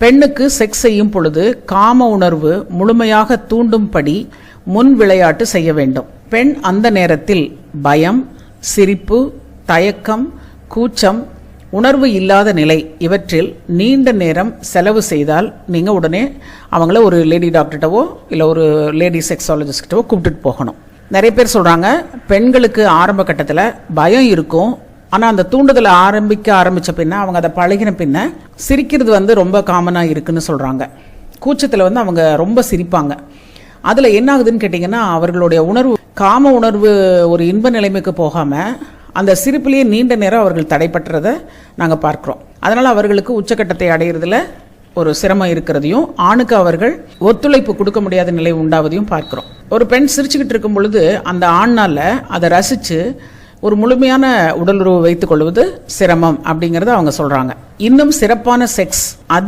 பெண்ணுக்கு செக்ஸ் செய்யும் பொழுது காம உணர்வு முழுமையாக தூண்டும்படி முன் விளையாட்டு செய்ய வேண்டும். பெண் அந்த நேரத்தில் பயம், சிரிப்பு, தயக்கம், கூச்சம், உணர்வு இல்லாத நிலை இவற்றில் நீண்ட நேரம் செலவு செய்தால் நீங்கள் உடனே அவங்கள ஒரு லேடி டாக்டர்கிட்டவோ இல்லை ஒரு லேடி செக்ஸாலஜிஸ்ட்கிட்டவோ கூப்பிட்டுட்டு போகணும். நிறைய பேர் சொல்கிறாங்க, பெண்களுக்கு ஆரம்ப கட்டத்தில் பயம் இருக்கும், ஆனால் அந்த தூண்டுதலை ஆரம்பித்த பின்ன அவங்க அதை பழகின பின்ன சிரிக்கிறது ரொம்ப காமனாக இருக்குன்னு சொல்கிறாங்க. கூச்சத்தில் அவங்க ரொம்ப சிரிப்பாங்க. அதில் என்ன ஆகுதுன்னு கேட்டிங்கன்னா, அவர்களுடைய உணர்வு காம உணர்வு ஒரு இன்ப நிலைமைக்கு போகாமல் அந்த சிரிப்பிலேயே நீண்ட நேரம் அவர்கள் தடைப்பட்டுறதை நாங்கள் பார்க்குறோம். அதனால் அவர்களுக்கு உச்சக்கட்டத்தை அடையிறதுல ஒரு சிரமம் இருக்கிறதையும், ஆணுக்கு அவர்கள் ஒத்துழைப்பு கொடுக்க முடியாத நிலை உண்டாவதையும் பார்க்குறோம். ஒரு பெண் சிரிச்சுக்கிட்டு இருக்கும் பொழுது அந்த ஆணால் அதை ரசித்து ஒரு முழுமையான உடலுறவு வைத்துக் கொள்வது சிரமம் அப்படிங்கிறத அவங்க சொல்கிறாங்க. இன்னும் சிறப்பான செக்ஸ்